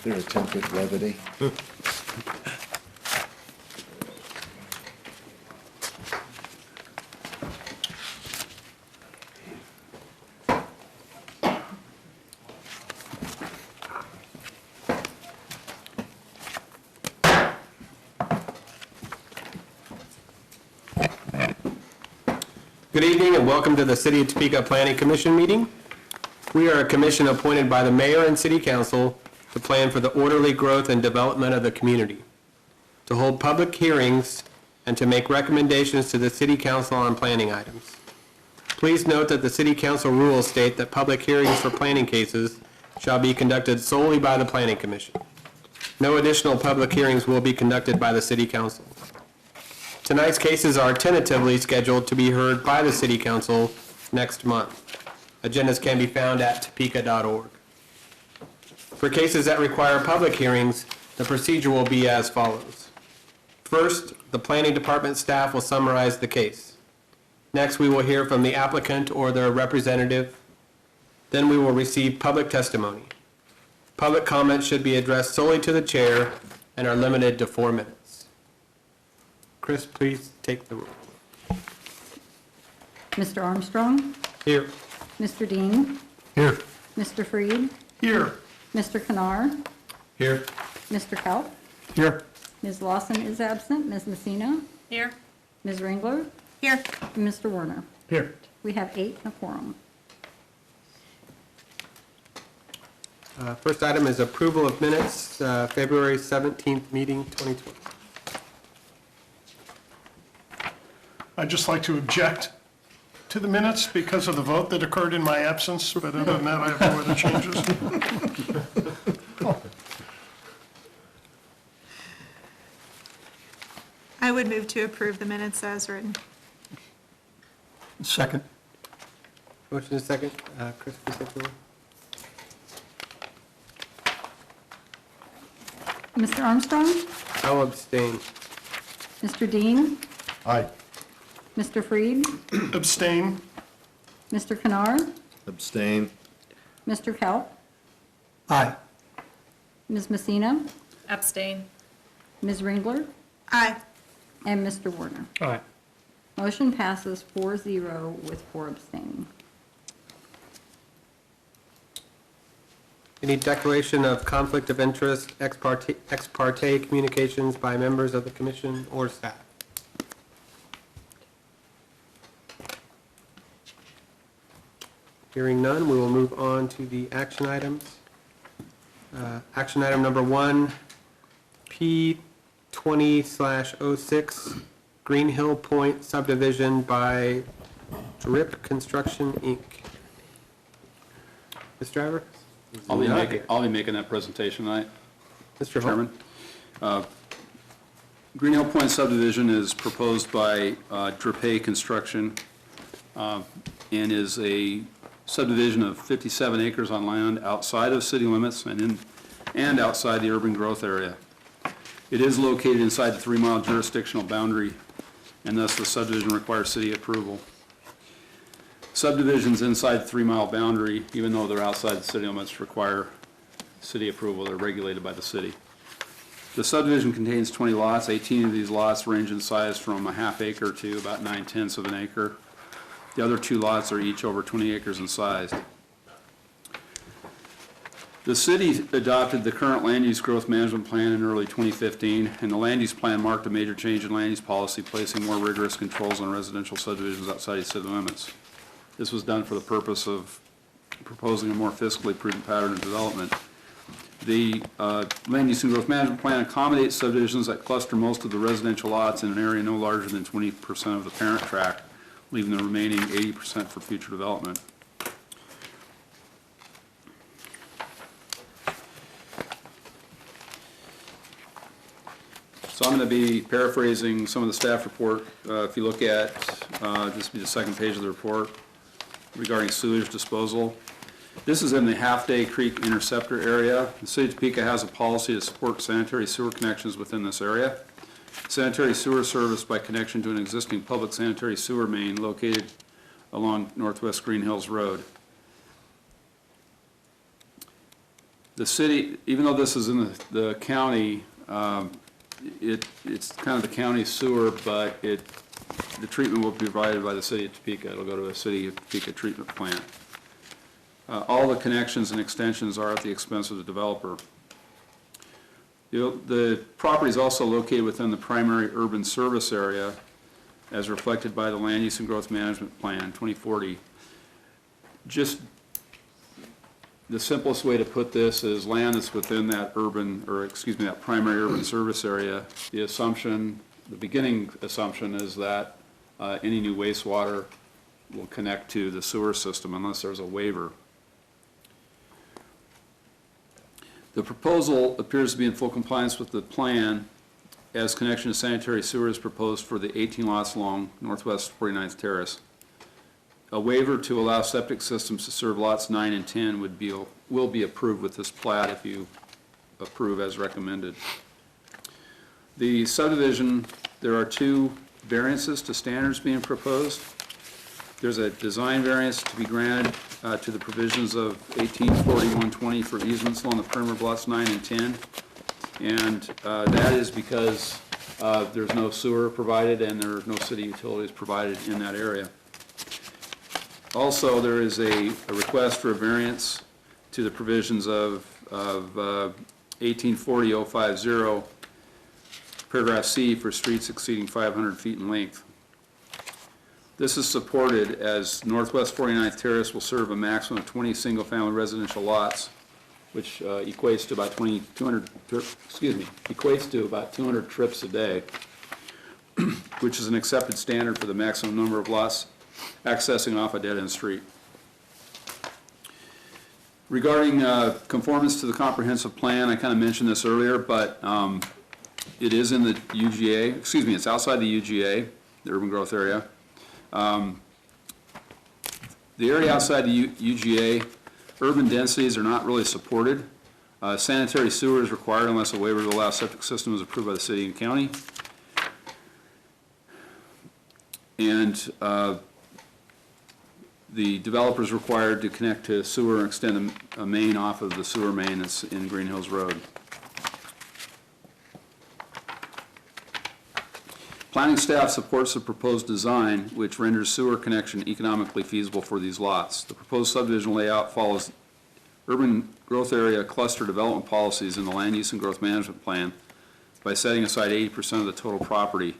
Their attempt at levity. Good evening and welcome to the City of Topeka Planning Commission meeting. We are a commission appointed by the mayor and city council to plan for the orderly growth and development of the community, to hold public hearings, and to make recommendations to the city council on planning items. Please note that the city council rules state that public hearings for planning cases shall be conducted solely by the planning commission. No additional public hearings will be conducted by the city council. Tonight's cases are tentatively scheduled to be heard by the City Council next month. Agendas can be found at topeka.org. For cases that require public hearings, the procedure will be as follows. First, the Planning Department staff will summarize the case. Next, we will hear from the applicant or their representative. Then we will receive public testimony. Public comments should be addressed solely to the chair and are limited to 4 minutes. Chris, please take the roll. Mr. Armstrong? Here. Mr. Dean? Here. Mr. Freed? Here. Mr. Kanar? Here. Mr. Kelp? Here. Ms. Lawson is absent. Ms. Messina? Here. Ms. Ringler? Here. And Mr. Werner. Here. We have 8 and a quorum. First item is approval of minutes, February 17th meeting, 2020. I'd just like to object to the minutes because of the vote that occurred in my absence, but other than that, I have no other changes. I would move to approve the minutes as written. Second. Motion is second. Chris, please take the roll. Mr. Armstrong? I will abstain. Mr. Dean? Aye. Mr. Freed? Abstain. Mr. Kanar? Abstain. Mr. Kelp? Aye. Ms. Messina? Abstain. Ms. Ringler? Aye. And Mr. Werner. Aye. Motion passes 4-0 with 4 abstaining. Any declaration of conflict of interest, ex parte communications by members of the commission or staff? Hearing none, we will move on to the action items. Action item number 1, P20/06, Green Hill Point subdivision by Drip Construction, Inc. Mr. Driver? I'll be making that presentation tonight, Mr. Chairman. Holm? Green Hill Point subdivision is proposed by Drip Construction and is a subdivision of 57 acres on land outside of city limits and outside the urban growth area. It is located inside the 3-mile jurisdictional boundary, and thus the subdivision requires city approval. Subdivisions inside the 3-mile boundary, even though they're outside the city limits, require city approval. They're regulated by the city. The subdivision contains 20 lots. 18 of these lots range in size from a half acre to about 9/10 of an acre. The other 2 lots are each over 20 acres in size. The city adopted the current land use growth management plan in early 2015, and the land use plan marked a major change in land use policy, placing more rigorous controls on residential subdivisions outside the city limits. This was done for the purpose of proposing a more fiscally prudent pattern of development. The land use and growth management plan accommodates subdivisions that cluster most of the residential lots in an area no larger than 20% of the parent tract, leaving the remaining 80% for future development. So I'm going to be paraphrasing some of the staff report. If you look at, this will be the second page of the report regarding sewage disposal. This is in the Half-Day Creek Interceptor area. The City of Topeka has a policy to support sanitary sewer connections within this area. Sanitary sewer service by connection to an existing public sanitary sewer main located along Northwest Green Hills Road. The city, even though this is in the county, it's kind of the county sewer, but the treatment will be provided by the city of Topeka. It'll go to a city of Topeka treatment plant. All the connections and extensions are at the expense of the developer. The property is also located within the primary urban service area as reflected by the Land Use and Growth Management Plan 2040. Just the simplest way to put this is land that's within that that primary urban service area. The beginning assumption is that any new wastewater will connect to the sewer system unless there's a waiver. The proposal appears to be in full compliance with the plan as connection to sanitary sewer is proposed for the 18 lots along Northwest 49th Terrace. A waiver to allow septic systems to serve lots 9 and 10 will be approved with this plat if you approve as recommended. The subdivision, there are 2 variances to standards being proposed. There's a design variance to be granted to the provisions of 1840-120 for easements along the perimeter of lots 9 and 10. And that is because there's no sewer provided and there are no city utilities provided in that area. Also, there is a request for a variance to the provisions of 1840-050, paragraph C, for streets exceeding 500 feet in length. This is supported as Northwest 49th Terrace will serve a maximum of 20 single-family residential lots, which equates to about 200 trips a day, which is an accepted standard for the maximum number of lots accessing off a dead-end street. Regarding conformance to the comprehensive plan, I kind of mentioned this earlier, but it is in the UGA, it's outside the UGA, the urban growth area. The area outside the UGA, urban densities are not really supported. Sanitary sewer is required unless a waiver to allow septic system is approved by the city and county. And the developer is required to connect to sewer and extend a main off of the sewer main that's in Green Hills Road. Planning staff supports the proposed design, which renders sewer connection economically feasible for these lots. The proposed subdivision layout follows urban growth area cluster development policies in the Land Use and Growth Management Plan by setting aside 80% of the total property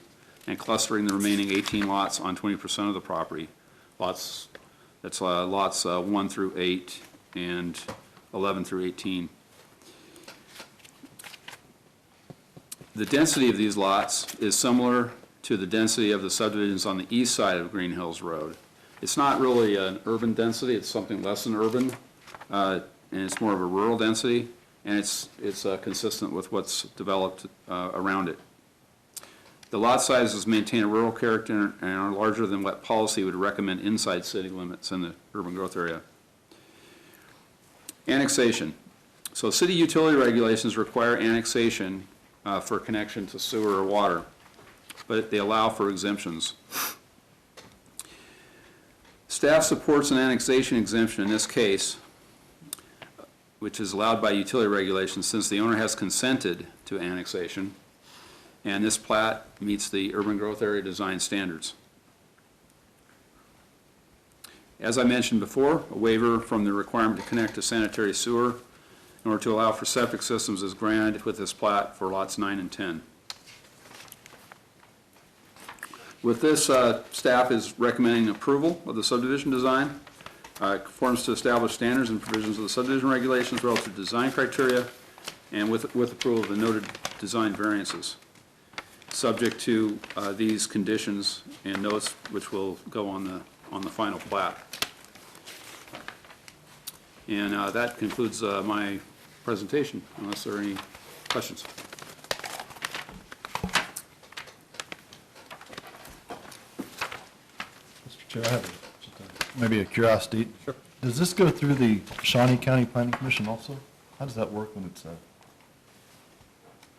and clustering the remaining 18 lots on 20% of the property. Lots 1 through 8 and 11 through 18. The density of these lots is similar to the density of the subdivisions on the east side of Green Hills Road. It's not really an urban density, it's something less than urban, and it's more of a rural density, and it's consistent with what's developed around it. The lot sizes maintain a rural character and are larger than what policy would recommend inside city limits in the urban growth area. Annexation. So city utility regulations require annexation for connection to sewer or water, but they allow for exemptions. Staff supports an annexation exemption in this case, which is allowed by utility regulations since the owner has consented to annexation, and this plat meets the urban growth area design standards. As I mentioned before, a waiver from the requirement to connect to sanitary sewer in order to allow for septic systems is granted with this plat for lots 9 and 10. With this, staff is recommending approval of the subdivision design. It conforms to established standards and provisions of the subdivision regulations relative to design criteria and with approval of the noted design variances, subject to these conditions and notes which will go on the final plat. And that concludes my presentation, unless there are any questions. Mr. Chair, I have maybe a curiosity. Sure. Does this go through the Shawnee County Planning Commission also? How does that work when it's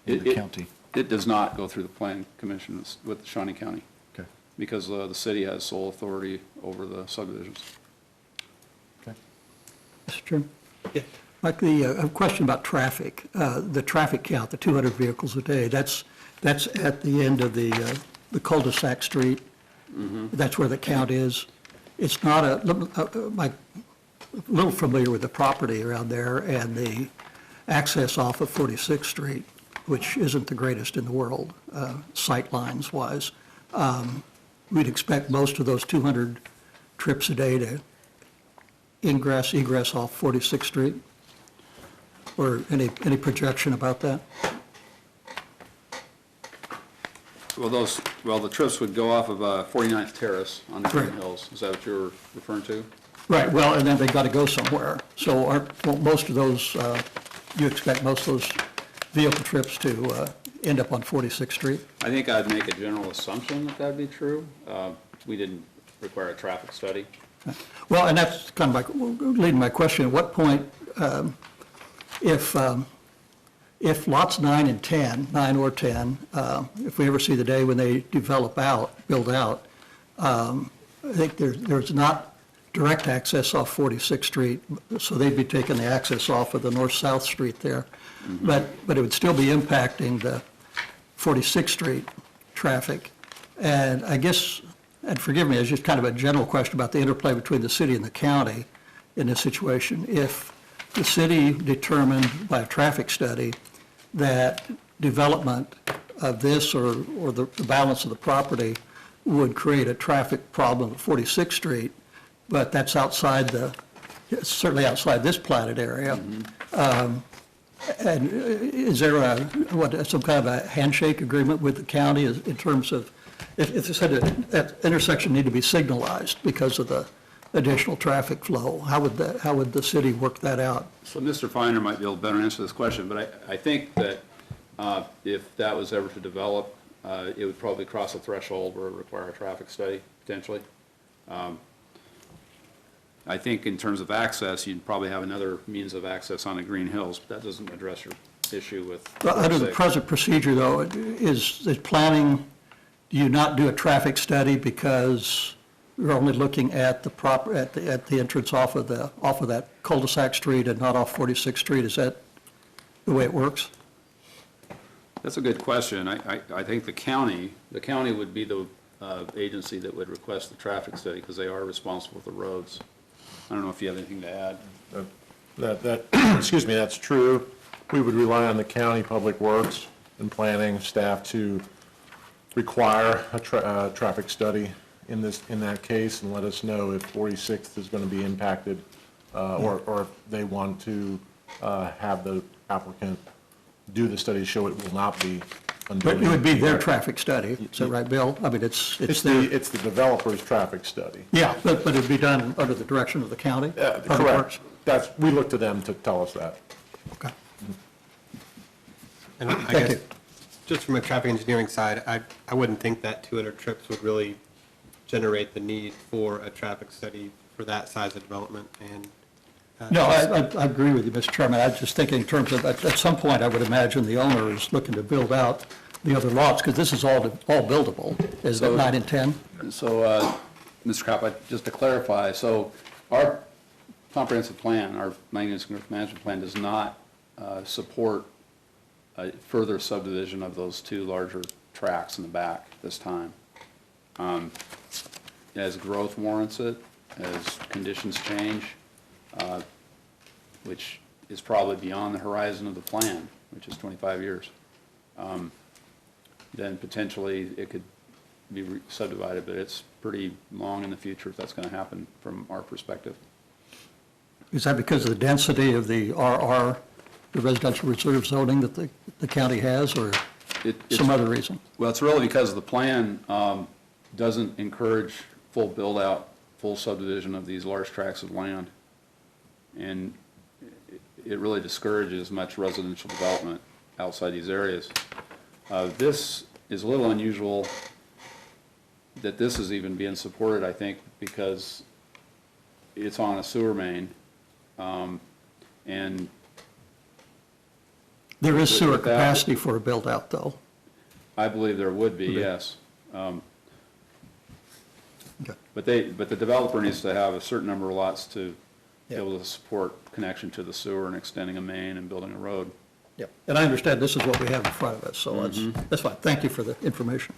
in the county? It does not go through the Planning Commission with Shawnee County. Okay. Because the city has sole authority over the subdivisions. Okay. Mr. Chairman? Yeah. Like a question about traffic, the traffic count, the 200 vehicles a day, that's at the end of the cul-de-sac street. That's where the count is. It's not I'm a little familiar with the property around there and the access off of 46th Street, which isn't the greatest in the world, sight lines wise. We'd expect most of those 200 trips a day to egress off 46th Street? Or any projection about that? Well, the trips would go off of 49th Terrace on the Green Right. Hills. Is that what you're referring to? Right, well, and then they got to go somewhere. So won't most of those, you expect most of those vehicle trips to end up on 46th Street? I think I'd make a general assumption that that'd be true. We didn't require a traffic study. Well, and that's kind of leading my question. At what point, if lots 9 and 10, 9 or 10, if we ever see the day when they build out, I think there's not direct access off 46th Street, so they'd be taking the access off of the north-south street there. But it would still be impacting the 46th Street traffic. And I guess, and forgive me, it's just kind of a general question about the interplay between the city and the county in this situation. If the city determined by a traffic study that development of this or the balance of the property would create a traffic problem at 46th Street, but that's certainly outside this platted area. And is there some kind of a handshake agreement with the county in terms of, if they said that intersection need to be signalized because of the additional traffic flow, how would the city work that out? So Mr. Feiner might be able to better answer this question, but I think that if that was ever to develop, it would probably cross a threshold where it would require a traffic study, potentially. I think in terms of access, you'd probably have another means of access on the Green Hills, but that doesn't address your issue with. Under the present procedure, though, is planning, do you not do a traffic study because you're only looking at the entrance off of that cul-de-sac street and not off 46th Street? Is that the way it works? That's a good question. I think the county would be the agency that would request the traffic study because they are responsible for the roads. I don't know if you have anything to add. Excuse me, that's true. We would rely on the county public works and planning staff to require a traffic study in that case and let us know if 46th is going to be impacted or if they want to have the applicant do the study to show it will not be. But it would be their traffic study, is that right, Bill? I mean, it's their. It's the developer's traffic study. Yeah, but it'd be done under the direction of the county? Public Works? Correct. We look to them to tell us that. Okay. And I Thank guess, you. just from a traffic engineering side, I wouldn't think that 200 trips would really generate the need for a traffic study for that size of development. And No, I agree with you, Mr. Chairman. I was just thinking in terms of, at some point, I would imagine the owner is looking to build out the other lots, because this is all buildable, is it 9 and 10? So, Mr. Kopp, just to clarify, so our comprehensive plan, our land use and growth management plan does not support a further subdivision of those two larger tracts in the back this time. As growth warrants it, as conditions change, which is probably beyond the horizon of the plan, which is 25 years, then potentially it could be subdivided, but it's pretty long in the future if that's going to happen from our perspective. Is that because of the density of the RR, the residential reserve zoning that the county has, or some other reason? Well, it's really because the plan doesn't encourage full build-out, full subdivision of these large tracts of land. And it really discourages much residential development outside these areas. This is a little unusual that this is even being supported, I think, because it's on a sewer main. And There is sewer without- capacity for a build-out, though. I believe there would be, yes. Okay. But the developer needs to have a certain number of lots to be able to support connection to the sewer and extending a main and building a road. Yep. And I understand this is what we have in front of us, so that's fine. Thank you for the information.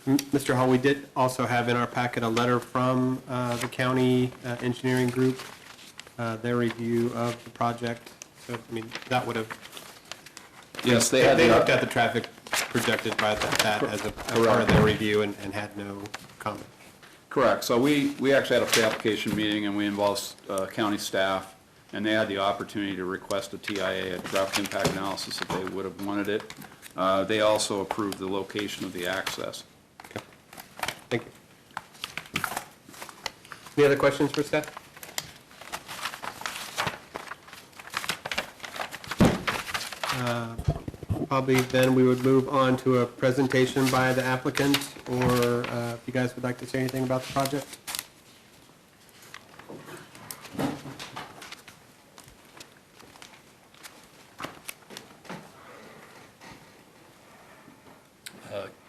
Mr. Hall, we did also have in our packet a letter from the county engineering group, their review of the project. So, I mean, that would have, Yes, they looked at the traffic projected by that as a part of their review and had no comment. Correct. So we actually had a pre-application meeting, and we involved county staff, and they had the opportunity to request a TIA, a traffic impact analysis, if they would have wanted it. They also approved the location of the access. Thank you. Any other questions for staff? Probably then we would move on to a presentation by the applicant, or if you guys would like to say anything about the project.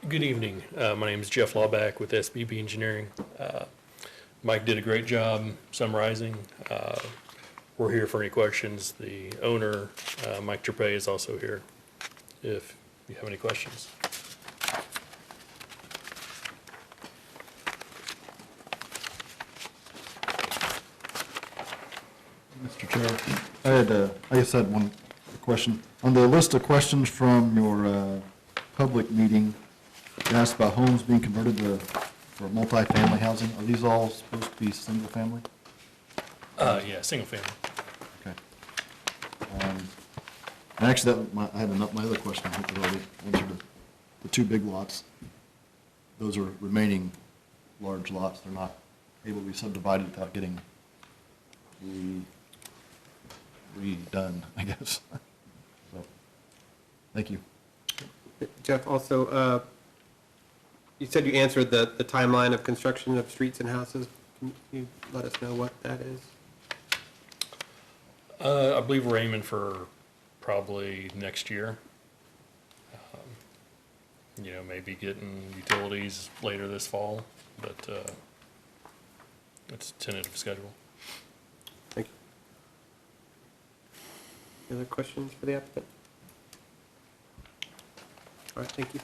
Good evening. My name is Jeff Lawback with SBB Engineering. Mike did a great job summarizing. We're here for any questions. The owner, Mike Trepay, is also here if you have any questions. Mr. Chair, I just had one question. On the list of questions from your public meeting, you asked about homes being converted for multifamily housing. Are these all supposed to be single family? Yeah, single family. Okay. And actually, I had my other question, I think that already answered the two big lots. Those are remaining large lots. They're not able to be subdivided without getting redone, I guess. So, thank you. Jeff, also, you said you answered the timeline of construction of streets and houses. Can you let us know what that is? I believe we're aiming for probably next year. Maybe getting utilities later this fall, but it's a tentative schedule. Thank you. Any other questions for the applicant? All right, thank you.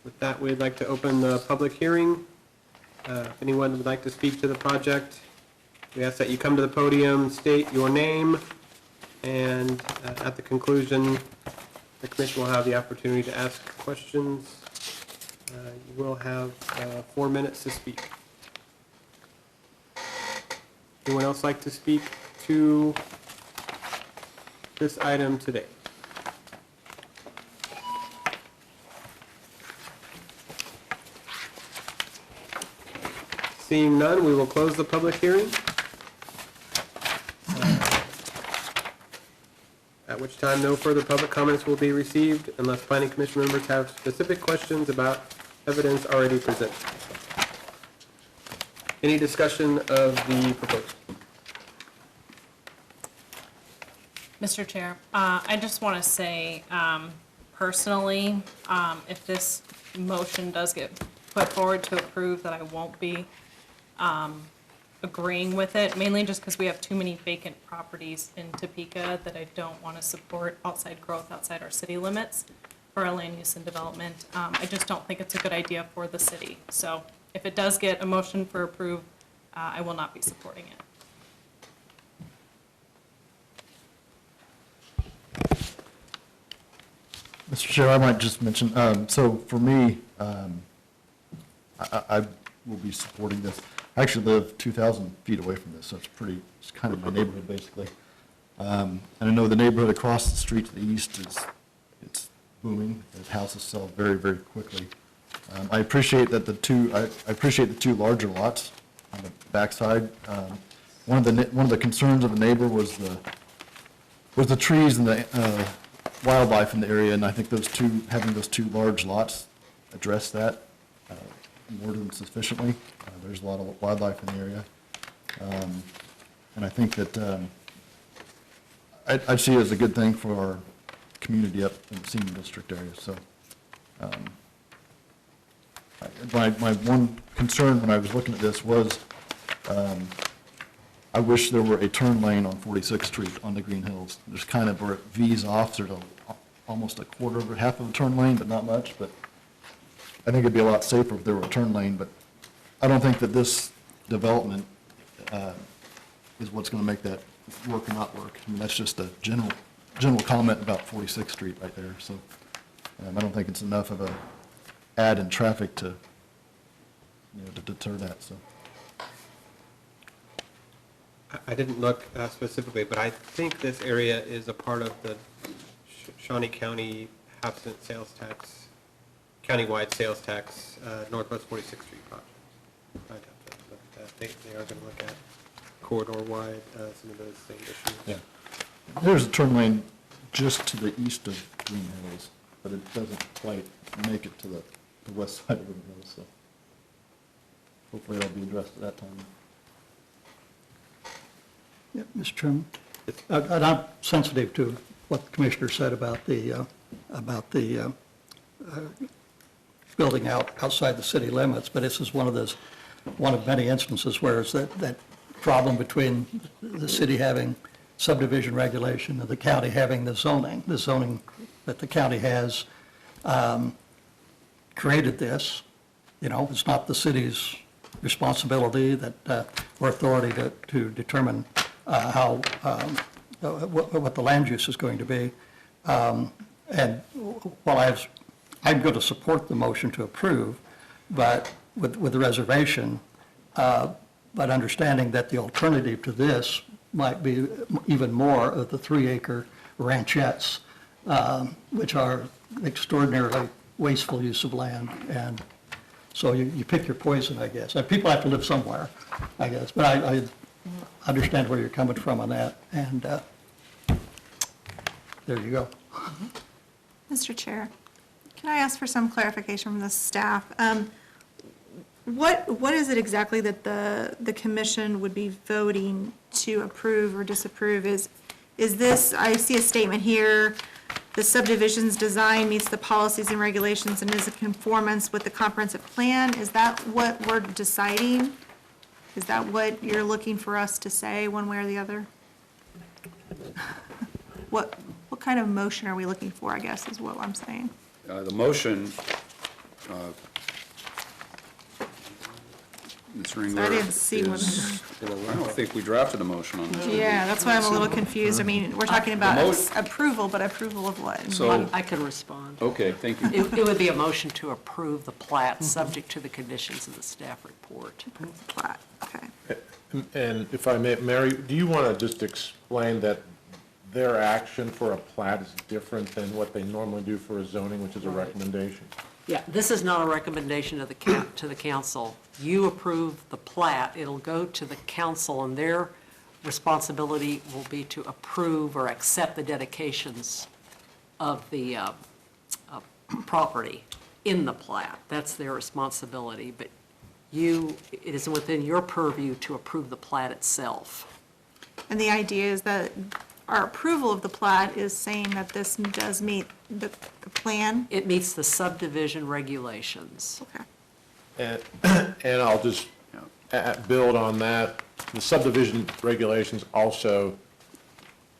With that, we'd like to open the public hearing. If anyone would like to speak to the project, we ask that you come to the podium, state your name, and at the conclusion, the commission will have the opportunity to ask questions. You will have 4 minutes to speak. Anyone else like to speak to this item today? Seeing none, we will close the public hearing. At which time no further public comments will be received unless planning commission members have specific questions about evidence already presented. Any discussion of the proposal? Mr. Chair, I just want to say, personally, if this motion does get put forward to approve, that I won't be agreeing with it, mainly just because we have too many vacant properties in Topeka that I don't want to support outside growth outside our city limits for our land use and development. I just don't think it's a good idea for the city. So if it does get a motion for approve, I will not be supporting it. Mr. Chair, I might just mention, so for me, I will be supporting this. I actually live 2,000 feet away from this, so it's kind of my neighborhood, basically. And I know the neighborhood across the street to the east it's booming. The houses sell very, very quickly. I appreciate that the two larger lots on the backside. One of the concerns of the neighbor was the trees and the wildlife in the area, and I think having those two large lots address that more than sufficiently. There's a lot of wildlife in the area. And I think that I see it as a good thing for our community up in the senior district area, so. My one concern when I was looking at this was, I wish there were a turn lane on 46th Street on the Green Hills. There's kind of where it V's off, there's almost a quarter of half of a turn lane, but not much, but I think it'd be a lot safer if there were a turn lane, but I don't think that this development is what's going to make that work or not work. I mean, that's just a general comment about 46th Street right there, so I don't think it's enough of a add in traffic to, to deter that, so. I didn't look specifically, but I think this area is a part of the Shawnee County absent sales tax, countywide sales tax, Northwest 46th Street project. I'd have to look at that. They are going to look at corridor-wide, some of those same issues. Yeah. There's a turn lane just to the east of Green Hills, but it doesn't quite make it to the west side of Green Hills, so hopefully that'll be addressed at that time. Yeah, Mr. Chairman, and I'm sensitive to what the Commissioner said about the building outside the city limits, but this is one of many instances where it's that problem between the city having subdivision regulation and the county having the zoning. The zoning that the county has created this. It's not the city's responsibility or authority to determine what the land use is going to be. And while I'm going to support the motion to approve, but with the reservation, but understanding that the alternative to this might be even more of the 3-acre ranchettes, which are extraordinarily wasteful use of land. And so you pick your poison, I guess. And people have to live somewhere, I guess. But I understand where you're coming from on that, and there you go. Mr. Chair, can I ask for some clarification from the staff? What is it exactly that the commission would be voting to approve or disapprove? Is this, I see a statement here, the subdivision's design meets the policies and regulations and is in conformance with the comprehensive plan? Is that what we're deciding? Is that what you're looking for us to say, one way or the other? What kind of motion are we looking for, I guess, is what I'm saying. The motion, Ms. Ringler. I didn't see one. I don't think we drafted a motion on this. Yeah, that's why I'm a little confused. I mean, we're talking about approval, but approval of what? So, I can respond. okay, thank you. It would be a motion to approve the plat, subject to the conditions of the staff report. Plat, okay. And if I may, Mary, do you want to just explain that their action for a plat is different than what they normally do for a zoning, which is a recommendation? Yeah, this is not a recommendation to the council. You approve the plat, it'll go to the council, and their responsibility will be to approve or accept the dedications of the property in the plat. That's their responsibility, but it is within your purview to approve the plat itself. And the idea is that our approval of the plat is saying that this does meet the plan? It meets the subdivision regulations. Okay. And I'll just build on that. The subdivision regulations also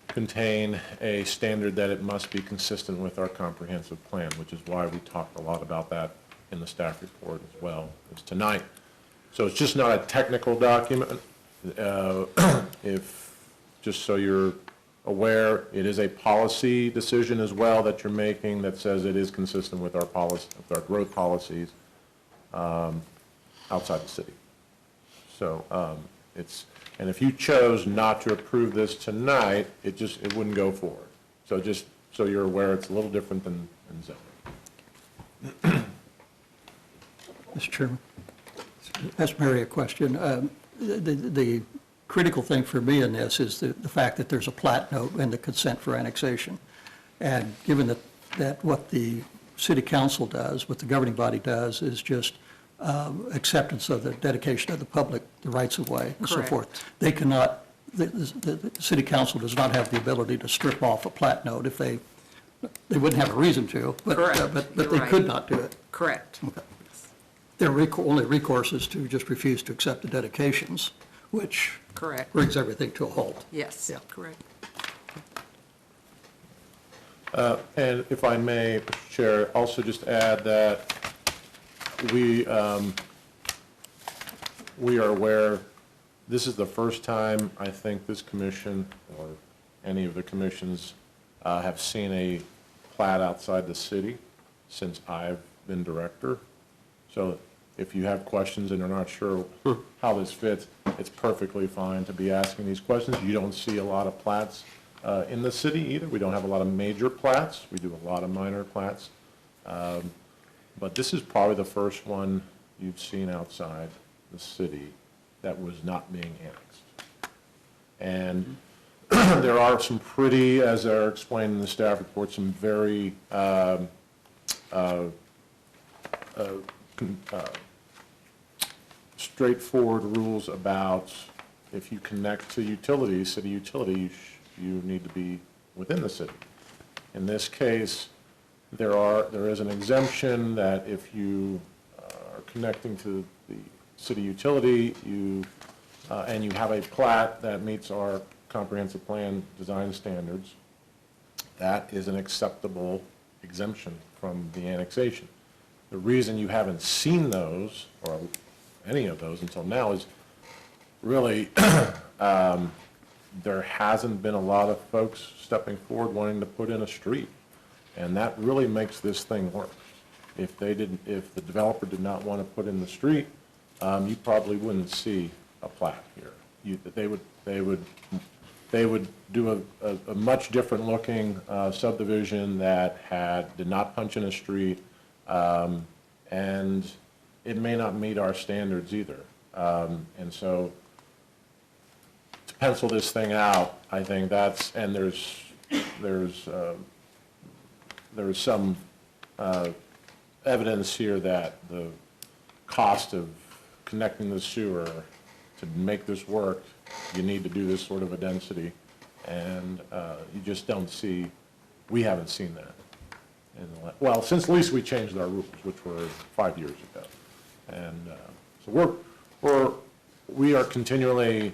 contain a standard that it must be consistent with our comprehensive plan, which is why we talked a lot about that in the staff report as well as tonight. So it's just not a technical document. Just so you're aware, it is a policy decision as well that you're making that says it is consistent with our policy, with our growth policies outside the city. So and if you chose not to approve this tonight, it wouldn't go forward. So just so you're aware, it's a little different than zoning. Mr. Chairman, ask Mary a question. The critical thing for me in this is the fact that there's a plat note and the consent for annexation. And given that what the city council does, what the governing body does, is just acceptance of the dedication of the public, the rights of way and so Correct. forth. They cannot the city council does not have the ability to strip off a plat note if they wouldn't have a reason to, but Correct. but You're they right. could not do it. Correct. Their only recourse is to just refuse to accept the dedications, which Correct. brings everything to a halt. Yes, Yeah. correct. And if I may, Mr. Chair, also just add that we are aware, this is the first time I think this commission or any of the commissions have seen a plat outside the city since I've been director. So if you have questions and are not sure how this fits, it's perfectly fine to be asking these questions. You don't see a lot of plats in the city either. We don't have a lot of major plats. We do a lot of minor plats. But this is probably the first one you've seen outside the city that was not being annexed. And there are some pretty, as are explained in the staff report, some very straightforward rules about if you connect to utilities, city utilities, you need to be within the city. In this case, there is an exemption that if you are connecting to the city utility, and you have a plat that meets our comprehensive plan design standards, that is an acceptable exemption from the annexation. The reason you haven't seen those, or any of those until now, is really there hasn't been a lot of folks stepping forward wanting to put in a street. And that really makes this thing work. If the developer did not want to put in the street, you probably wouldn't see a plat here. They would do a much different looking subdivision that did not punch in a street, and it may not meet our standards either. And so to pencil this thing out, I think that's, and there's some evidence here that the cost of connecting the sewer to make this work, you need to do this sort of a density, and you just don't see, we haven't seen that. Well, since at least we changed our rules, which were 5 years ago. And so we are continually,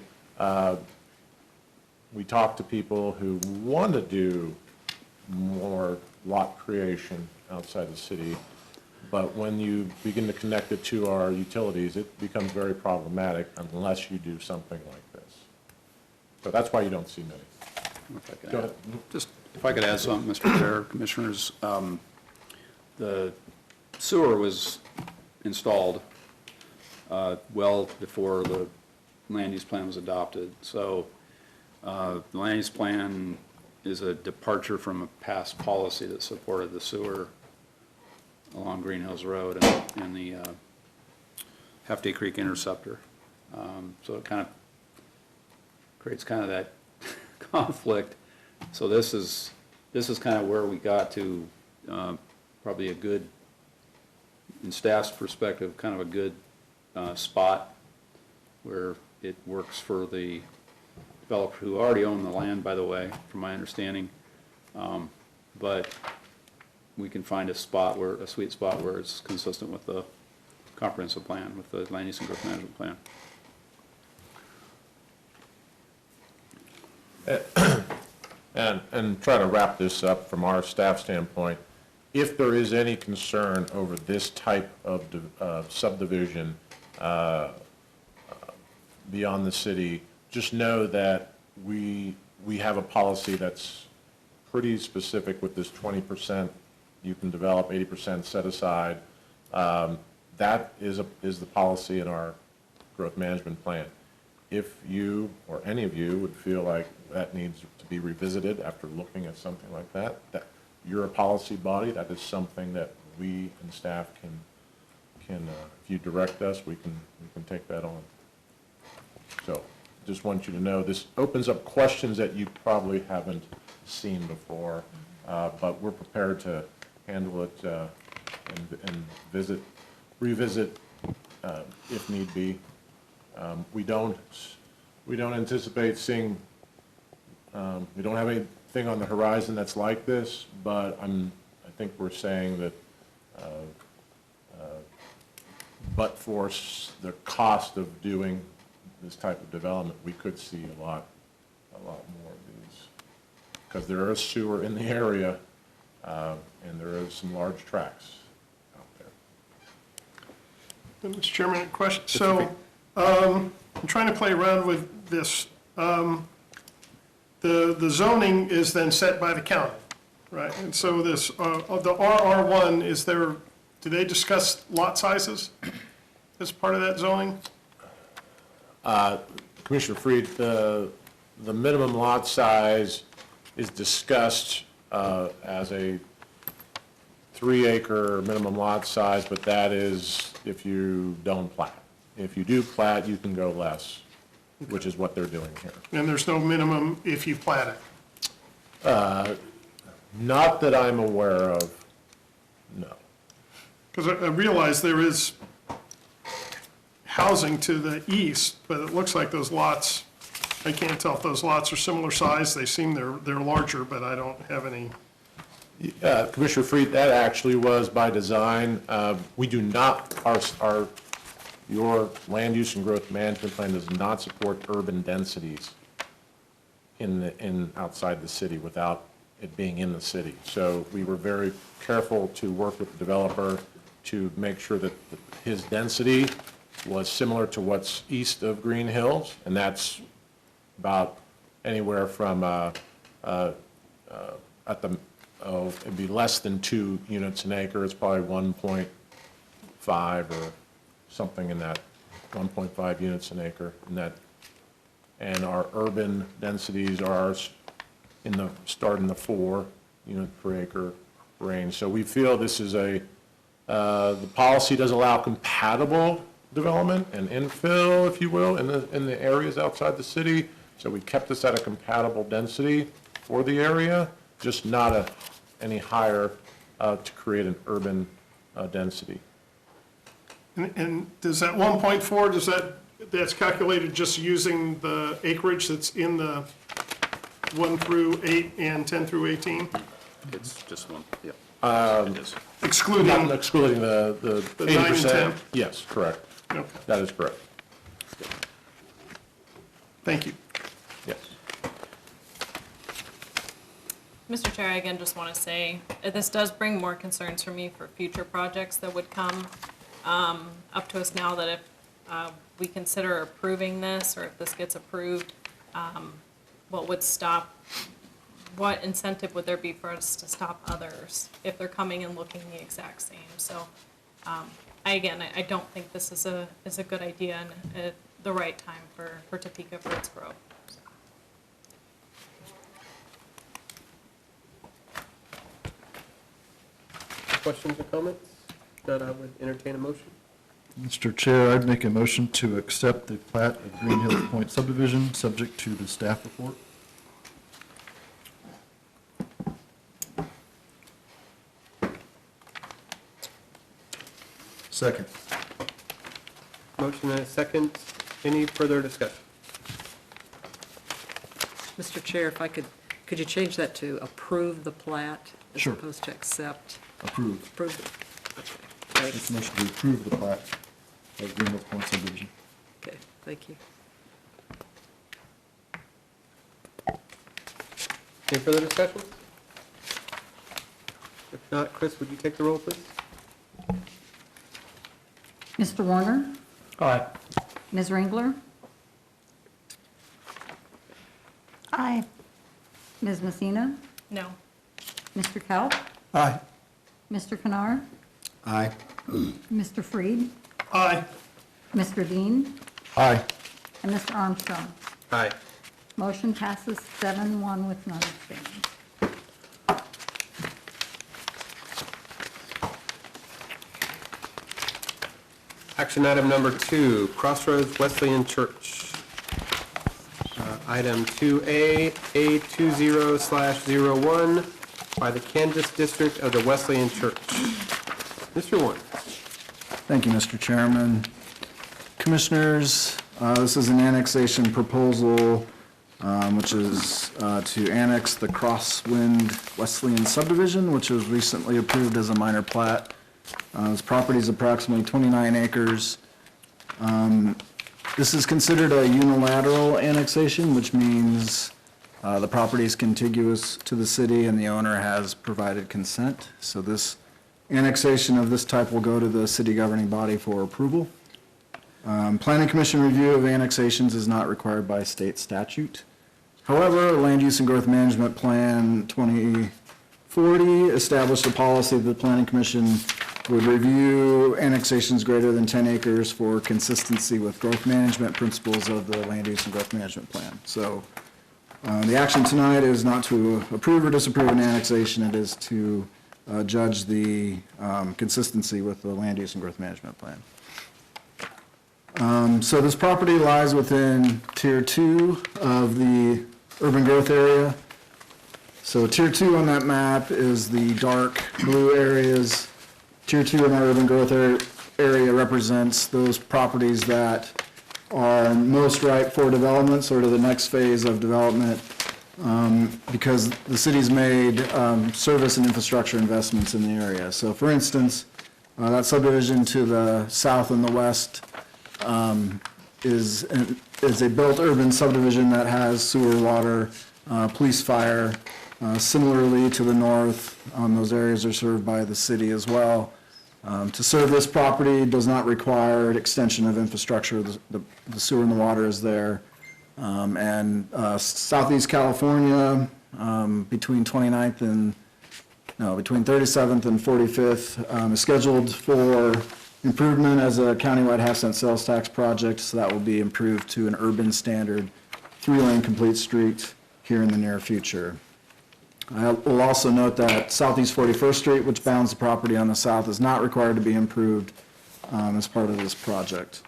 we talk to people who want to do more lot creation outside the city, but when you begin to connect it to our utilities, it becomes very problematic unless you do something like this. So that's why you don't see many. If I could Go add- ahead. Just, if I could add something, Mr. Chair, Commissioners, the sewer was installed well before the land use plan was adopted. So the land use plan is a departure from a past policy that supported the sewer along Green Hills Road and the Hefty Creek Interceptor. So it kind of creates kind of that conflict. So this is kind of where we got to, probably a good, in staff's perspective, kind of a good spot where it works for the developer who already owned the land, by the way, from my understanding. But we can find a sweet spot where it's consistent with the comprehensive plan, with the land use and growth management plan. And try to wrap this up from our staff standpoint, if there is any concern over this type of subdivision beyond the city, just know that we have a policy that's pretty specific with this 20% you can develop, 80% set aside. That is the policy in our growth management plan. If you or any of you would feel like that needs to be revisited after looking at something like that, you're a policy body, that is something that we and staff can if you direct us, we can take that on. So just want you to know, this opens up questions that you probably haven't seen before, but we're prepared to handle it and revisit if need be. We don't We don't anticipate seeing, we don't have anything on the horizon that's like this, but I think we're saying that but for the cost of doing this type of development, we could see a lot more of these. Because there is sewer in the area, and there is some large tracks out there. Mr. Chairman, a question. So, I'm trying to play around with this. The zoning is then set by the county, right? And so this, the RR1, do they discuss lot sizes as part of that zoning? Commissioner Freed, the minimum lot size is discussed as a 3-acre minimum lot size, but that is if you don't plat. If you do plat, you can go less, which is what they're doing here. And there's no minimum if you plat it? Not that I'm aware of, no. Because I realize there is housing to the east, but it looks like those lots, I can't tell if those lots are similar size. They seem they're larger, but I don't have any. Commissioner Freed, that actually was by design. We do not, your land use and growth management plan does not support urban densities outside the city without it being in the city. So we were very careful to work with the developer to make sure that his density was similar to what's east of Green Hills, and that's about anywhere from, it'd be less than 2 units an acre. It's probably 1.5 or something in that, 1.5 units an acre in that. And our urban densities are start in the 4 unit per acre range. So we feel this is the policy does allow compatible development and infill, if you will, in the areas outside the city. So we kept this at a compatible density for the area, just not any higher to create an urban density. And does that 1.4, that's calculated just using the acreage that's in the 1 through 8 and 10 through 18? It's just one, yeah. It is. Excluding, Not excluding the The 9 and 80%? 10? Yes, correct. okay, That is correct. thank you. Yes. Mr. Chair, I again just want to say, this does bring more concerns for me for future projects that would come up to us now that if we consider approving this, or if this gets approved, what incentive would there be for us to stop others if they're coming and looking the exact same? So, I don't think this is a good idea and the right time for Topeka for its growth. Questions or comments? If not, I would entertain a motion. Mr. Chair, I'd make a motion to accept the plat of Green Hills Point subdivision, subject to the staff report. Second. Motion and a second. Any further discussion? Mr. Chair, if I could you change that to approve the plat as Sure. opposed to accept? Approved. Approve it. Okay, This thanks. motion to approve the plat of Green Hills Point subdivision. Okay, thank you. Any further discussion? If not, Chris, would you take the roll, please? Mr. Warner? Aye. Ms. Ringler? Aye. Ms. Messina? No. Mr. Kelp? Aye. Mr. Canar? Aye. Mr. Freed? Aye. Mr. Dean? Aye. And Mr. Armstrong? Aye. Motion passes 7-1 with none abstaining. Action item number 2, Crossroads Wesleyan Church. Item 2A, A20/01 by the Kansas District of the Wesleyan Church. Mr. Warner. Thank you, Mr. Chairman. Commissioners, This is an annexation proposal, which is to annex the Crosswind Wesleyan subdivision, which was recently approved as a minor plat. This property is approximately 29 acres. This is considered a unilateral annexation, which means the property is contiguous to the city and the owner has provided consent. So this annexation of this type will go to the city governing body for approval. Planning Commission review of annexations is not required by state statute. However, Land Use and Growth Management Plan 2040 established a policy that the Planning Commission would review annexations greater than 10 acres for consistency with growth management principles of the Land Use and Growth Management Plan. So the action tonight is not to approve or disapprove an annexation, it is to judge the consistency with the Land Use and Growth Management Plan. So this property lies within Tier 2 of the urban growth area. So Tier 2 on that map is the dark blue areas. Tier 2 in our urban growth area represents those properties that are most ripe for development, sort of the next phase of development, because the city's made service and infrastructure investments in the area. So for instance, that subdivision to the south and the west is a built urban subdivision that has sewer, water, police, fire. Similarly to the north, those areas are served by the city as well. To serve this property does not require an extension of infrastructure. The sewer and the water is there. And Southeast California, between 37th and 45th, is scheduled for improvement as a countywide half-cent sales tax project, so that will be improved to an urban standard 3-lane complete street here in the near future. I will also note that Southeast 41st Street, which bounds the property on the south, is not required to be improved as part of this project.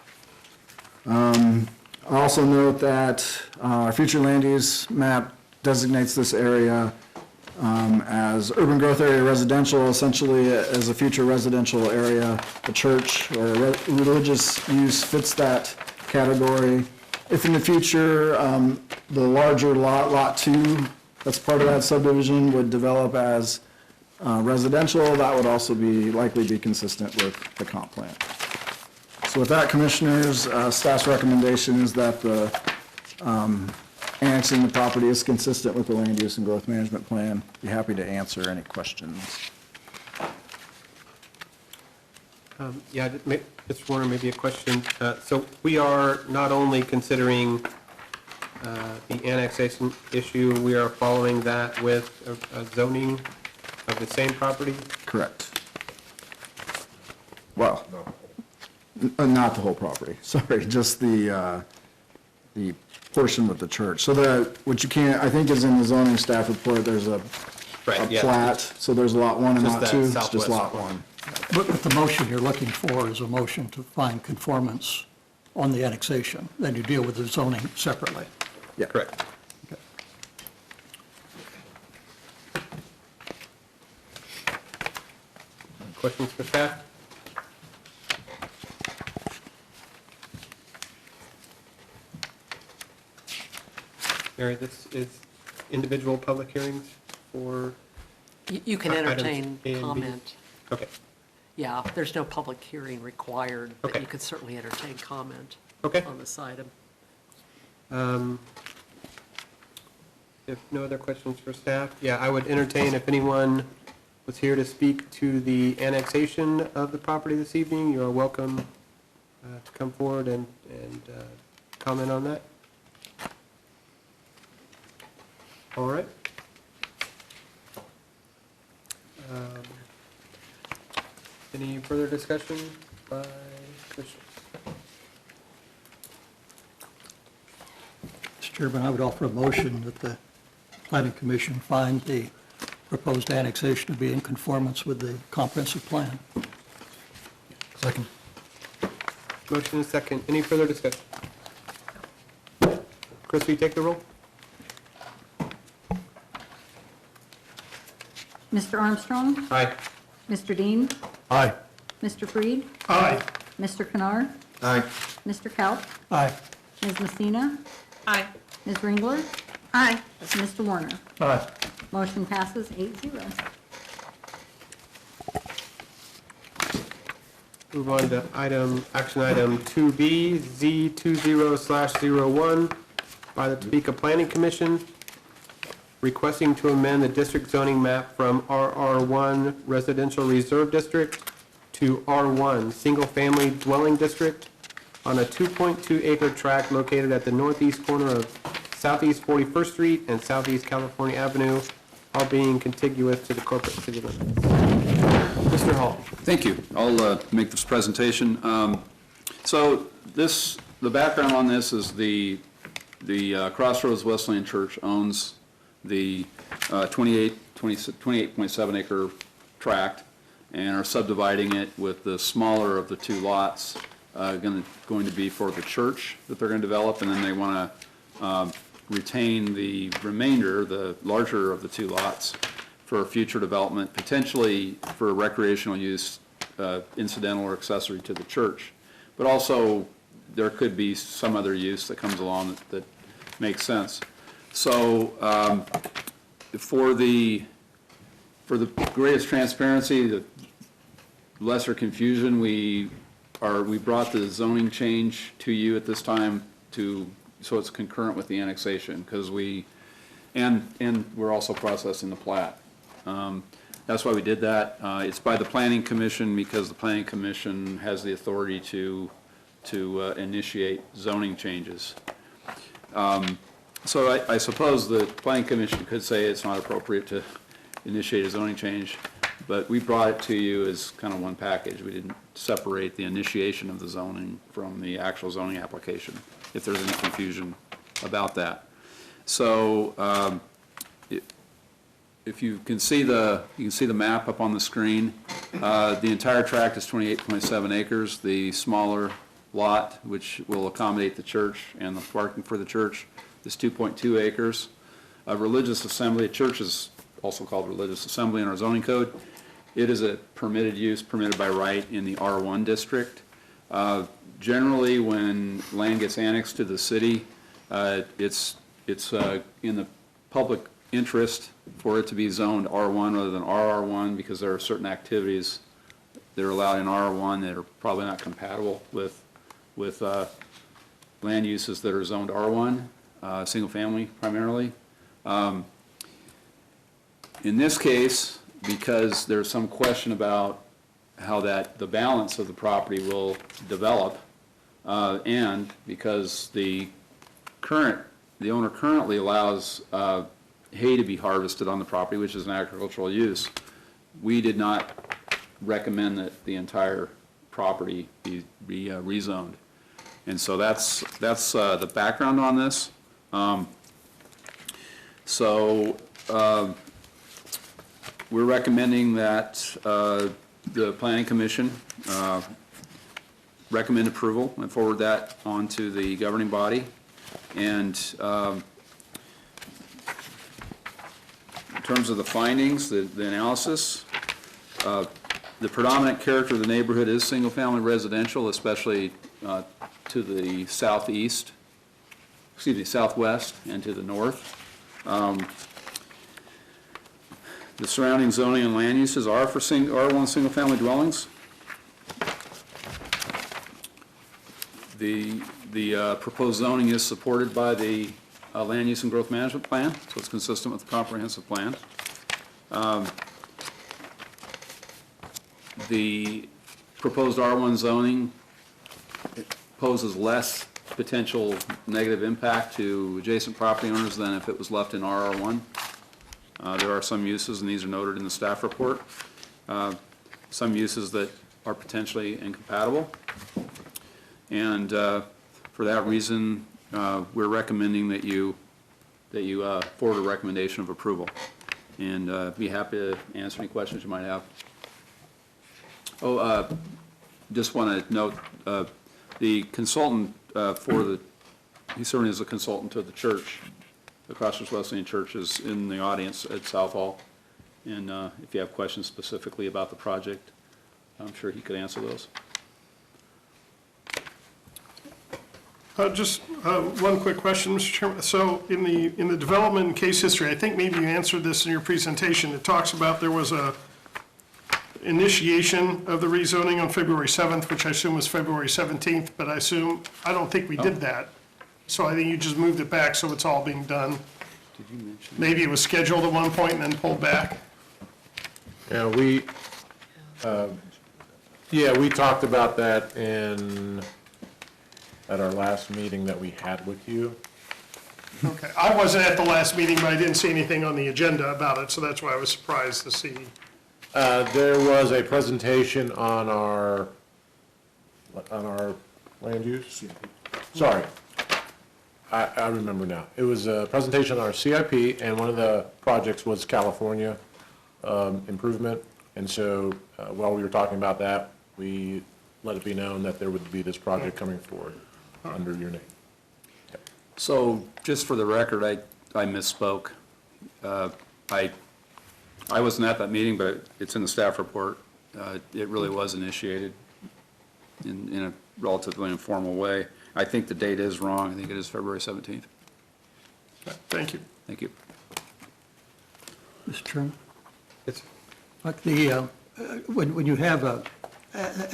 I also note that our future land use map designates this area as urban growth area residential, essentially as a future residential area. A church or a religious use fits that category. If in the future the larger lot 2, that's part of that subdivision, would develop as residential, that would also likely be consistent with the comp plan. So with that, Commissioners, staff's recommendation is that the annexing the property is consistent with the Land Use and Growth Management Plan. Be happy to answer any questions. Yeah, Mr. Warner, maybe a question. So we are not only considering the annexation issue, we are following that with a zoning of the same property? Correct. Well, not the whole property, sorry, just the portion with the church. So what you can't, I think is in the zoning staff report, there's a plat, so there's lot 1 and lot 2, it's just lot 1. But the motion you're looking for is a motion to find conformance on the annexation, then you deal with the zoning separately. Yeah. Correct. Questions for staff? Mary, this is individual public hearings for, You can Items entertain A and B. comment. okay, Yeah, there's no public hearing required, but Okay. you could certainly entertain comment okay. on this item. If no other questions for staff, yeah, I would entertain if anyone was here to speak to the annexation of the property this evening, you are welcome to come forward and comment on that. All right. Any further discussion by commissioners? Mr. Chairman, I would offer a motion that the Planning Commission find the proposed annexation to be in conformance with the comprehensive plan. Second. Motion is second. Any further discussion? Chris, will you take the roll? Mr. Armstrong? Aye. Mr. Dean? Aye. Mr. Freed? Aye. Mr. Kennard? Aye. Mr. Kaup? Aye. Ms. Messina? Aye. Ms. Ringler? Aye. Mr. Warner? Aye. Motion passes 8-0. Move on to action item 2B, Z20/01, by the Topeka Planning Commission, requesting to amend the district zoning map from RR1 Residential Reserve District to R1 Single Family Dwelling District on a 2.2 acre tract located at the northeast corner of Southeast 41st Street and Southeast California Avenue, all being contiguous to the corporate city limits. Mr. Hall. Thank you. I'll make this presentation. So the background on this is the Crossroads Wesleyan Church owns the 28.7 acre tract and are subdividing it with the smaller of the two lots going to be for the church that they're going to develop, and then they want to retain the remainder, the larger of the two lots, for future development, potentially for recreational use, incidental or accessory to the church. But also, there could be some other use that comes along that makes sense. So, for the greatest transparency, the lesser confusion, we brought the zoning change to you at this time so it's concurrent with the annexation, because and we're also processing the plat. That's why we did that. It's by the Planning Commission because the Planning Commission has the authority to initiate zoning changes. So I suppose the Planning Commission could say it's not appropriate to initiate a zoning change, but we brought it to you as kind of one package. We didn't separate the initiation of the zoning from the actual zoning application, if there's any confusion about that. So if you can see the map up on the screen. The entire tract is 28.7 acres. The smaller lot, which will accommodate the church and the parking for the church, is 2.2 acres. A religious assembly, a church is also called religious assembly in our zoning code. It is a permitted use, permitted by right in the R1 district. Generally, when land gets annexed to the city, it's in the public interest for it to be zoned R1 rather than RR1, because there are certain activities that are allowed in R1 that are probably not compatible with land uses that are zoned R1, single family primarily. In this case, because there's some question about how the balance of the property will develop, and because the owner currently allows hay to be harvested on the property, which is an agricultural use, we did not recommend that the entire property be rezoned. And so that's the background on this. We're recommending that the Planning Commission recommend approval and forward that on to the governing body. And in terms of the findings, the analysis, the predominant character of the neighborhood is single-family residential, especially to the southwest and to the north. The surrounding zoning and land uses are for R1 single-family dwellings. The proposed zoning is supported by the Land Use and Growth Management Plan, so it's consistent with the comprehensive plan. The proposed R1 zoning poses less potential negative impact to adjacent property owners than if it was left in RR1. There are some uses, and these are noted in the staff report, some uses that are potentially incompatible. And for that reason, we're recommending that you forward a recommendation of approval. And be happy to answer any questions you might have. Just want to note, the consultant he certainly is a consultant to the church. The Crossroads Wesleyan Church is in the audience at South Hall. And if you have questions specifically about the project, I'm sure he could answer those. Just one quick question, Mr. Chairman. So in the development case history, I think maybe you answered this in your presentation. It talks about there was a initiation of the rezoning on February 7th, which I assume was February 17th, but I don't think we did that. So I think you just moved it back, so it's all being done. Maybe it was scheduled at one point and then pulled back? Yeah, we talked about that at our last meeting that we had with you. Okay, I wasn't at the last meeting, but I didn't see anything on the agenda about it, so that's why I was surprised to see. There was a presentation on our land use? Sorry. I remember now. It was a presentation on our CIP, and one of the projects was California improvement. And so while we were talking about that, we let it be known that there would be this project coming forward under your name. So, just for the record, I misspoke. I wasn't at that meeting, but it's in the staff report. It really was initiated in a relatively informal way. I think the date is wrong. I think it is February 17th. Thank you. Thank you. Mr. Chairman? It's- Like when you have a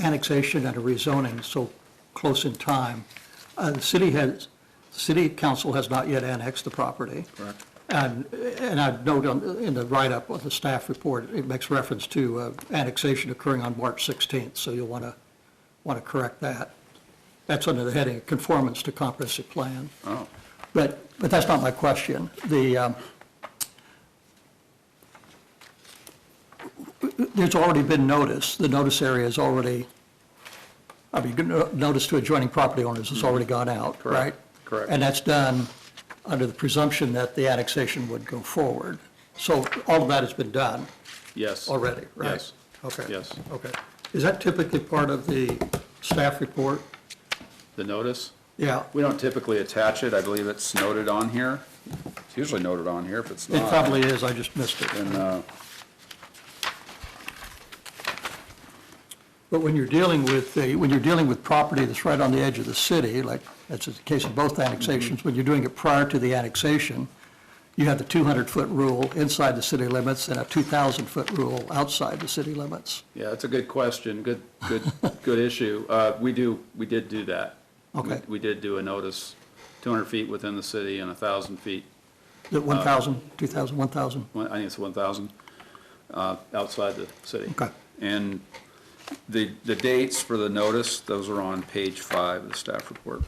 annexation and a rezoning so close in time, the city council has not yet annexed the property. Correct. And I note in the write-up of the staff report, it makes reference to annexation occurring on March 16th, so you'll want to correct that. That's under the heading conformance to comprehensive plan. Oh, But that's not my question. There's already been notice. The notice area is already, notice to adjoining property owners has already gone out, right? Correct. And that's done under the presumption that the annexation would go forward. So all of that has been done yes. already, right? Yes. Okay. Yes. Okay. Is that typically part of the staff report? The notice? Yeah. We don't typically attach it. I believe it's noted on here. It's usually noted on here if it's not. It probably is, I just missed it. And, But when you're dealing with property that's right on the edge of the city, like that's the case of both annexations, when you're doing it prior to the annexation, you have the 200-foot rule inside the city limits and a 2,000-foot rule outside the city limits. yeah, it's a good question. Good issue. We did do that. Okay. We did do a notice, 200 feet within the city and 1,000 feet. Is it 1,000, 2,000, 1,000? I think it's 1,000 outside the city. Okay. And the dates for the notice, those are on page 5 of the staff report.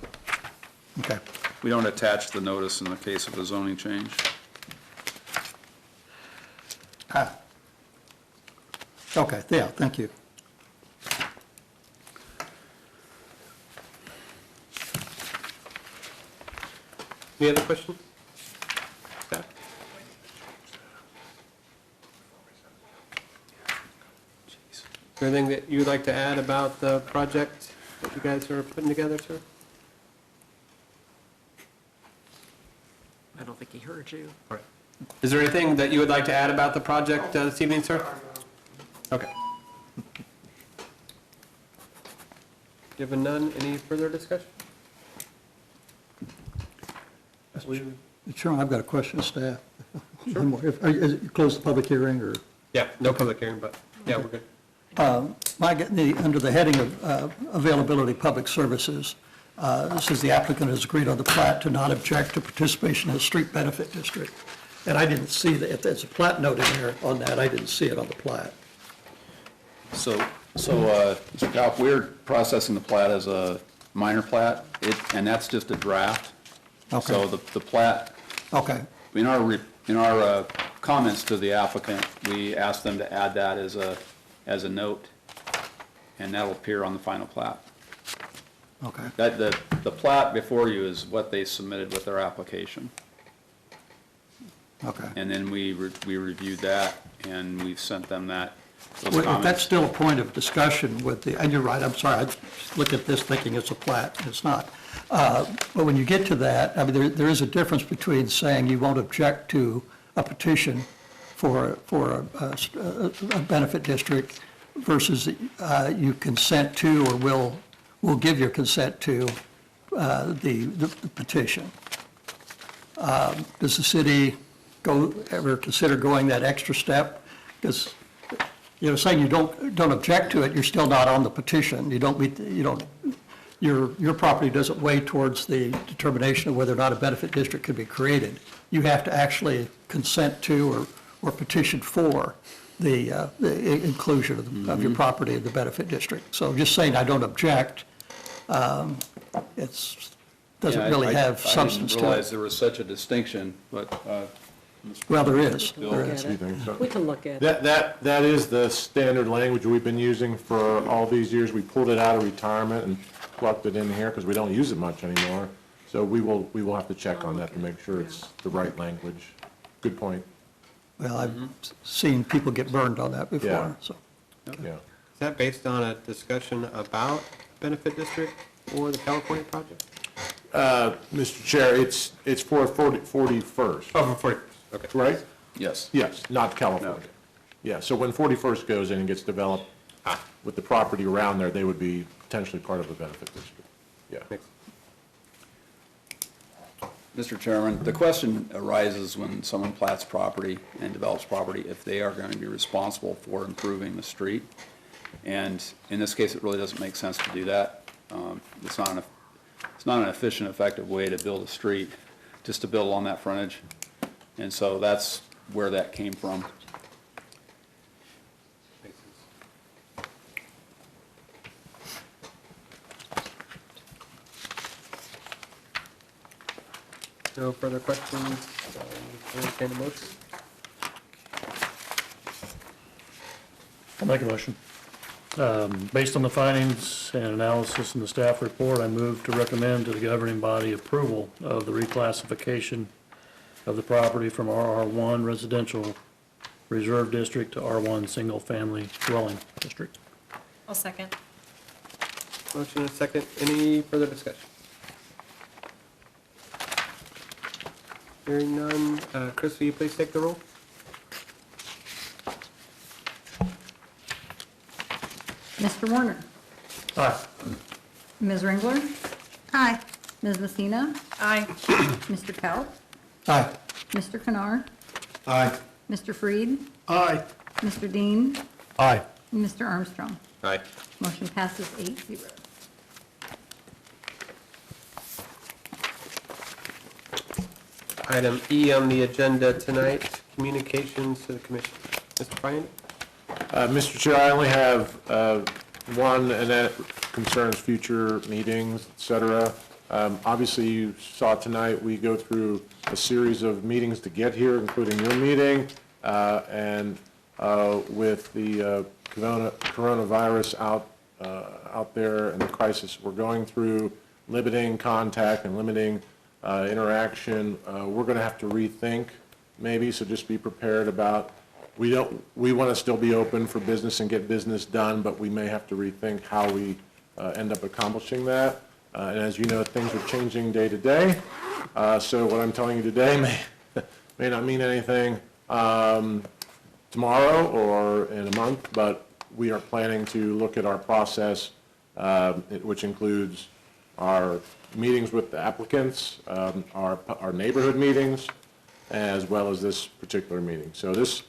Okay. We don't attach the notice in the case of a zoning change. Okay, yeah, thank you. Any other questions? Staff? Is there anything that you would like to add about the project that you guys are putting together, sir? I don't think he heard you. Is there anything that you would like to add about the project this evening, sir? Okay. Given none, any further discussion? Mr. Chairman, I've got a question of staff. One more. Is it close the public hearing, or? Yeah, no public hearing, but, yeah, we're good. Under the heading of availability public services, this says the applicant has agreed on the plat to not object to participation in a street benefit district. And I didn't see that, if there's a plat note in there on that, I didn't see it on the plat. So, Mr. Kaup, we're processing the plat as a minor plat, and that's just a draft. Okay. So the plat, Okay, in our comments to the applicant, we asked them to add that as a note, and that'll appear on the final plat. okay. The plat before you is what they submitted with their application. Okay. And then we reviewed that, and we've sent them those Well, if that's comments. still a point of discussion with the, and you're right, I'm sorry, I look at this thinking it's a plat, and it's not. But when you get to that, I mean, there is a difference between saying you won't object to a petition for a benefit district versus you consent to or will give your consent to the petition. Does the city ever consider going that extra step? Because, saying you don't object to it, you're still not on the petition. You don't meet, your property doesn't weigh towards the determination of whether or not a benefit district could be created. You have to actually consent to or petition for the inclusion of your property in the benefit district. So just saying I don't object, doesn't really have substance I didn't to realize it. there was such a distinction, but. Well, there is. Bill, There is. You think so? We can look at it. That is the standard language we've been using for all these years. We pulled it out of retirement and plugged it in here because we don't use it much anymore. So we will have to check on that to make sure it's the right language. Good point. Well, I've seen people get burned on that Yeah. before, so. Yeah. Is that based on a discussion about benefit district or the California project? Mr. Chair, it's for 41st, Oh, for 40, okay. right? Yes. Yes, not California. Yeah, so when 41st goes in and gets developed with the property around there, they would be potentially part of the benefit district. Yeah. Makes- Mr. Chairman, the question arises when someone plats property and develops property, if they are going to be responsible for improving the street. And in this case, it really doesn't make sense to do that. It's not an efficient, effective way to build a street, just to build along that frontage. And so that's where that came from. makes sense. No further questions? Entertain a motion? I'll make a motion. Based on the findings and analysis in the staff report, I move to recommend to the governing body approval of the reclassification of the property from RR1 Residential Reserve District to R1 Single Family Dwelling District. I'll second. Motion and a second. Any further discussion? Hearing none. Chris, will you please take the roll? Mr. Warner? Aye. Ms. Ringler? Aye. Ms. Messina? Aye. Mr. Kaut? Aye. Mr. Canar? Aye. Mr. Freed? Aye. Mr. Dean? Aye. And Mr. Armstrong? Aye. Motion passes 8-0. Item E on the agenda tonight, communications to the commission. Mr. Bryant? Mr. Chair, I only have one, and that concerns future meetings, et cetera. Obviously, you saw tonight, we go through a series of meetings to get here, including your meeting, and with the coronavirus out there and the crisis we're going through, limiting contact and limiting interaction, we're going to have to rethink maybe, so just be prepared about, we want to still be open for business and get business done, but we may have to rethink how we end up accomplishing that. And as you know, things are changing day to day. So what I'm telling you today may not mean anything tomorrow or in a month, but we are planning to look at our process, which includes our meetings with the applicants, our neighborhood meetings, as well as this particular meeting. So this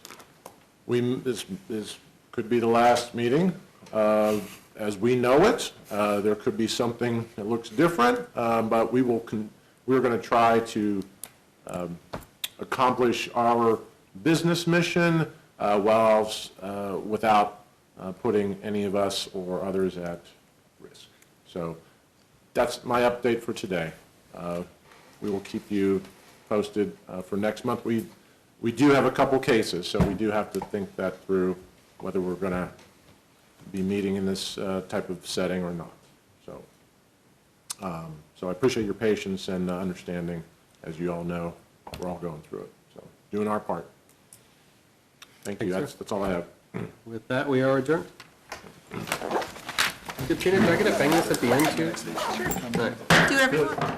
could be the last meeting as we know it. There could be something that looks different, but we're going to try to accomplish our business mission without putting any of us or others at risk. So that's my update for today. We will keep you posted for next month. We do have a couple cases, so we do have to think that through, whether we're going to be meeting in this type of setting or not. So I appreciate your patience and understanding. As you all know, we're all going through it. So doing our part. Thank you. Thanks, That's all I have. With that, we are adjourned. Good, Tina, do I get to bang this at the end too? Sure. Do whatever you want.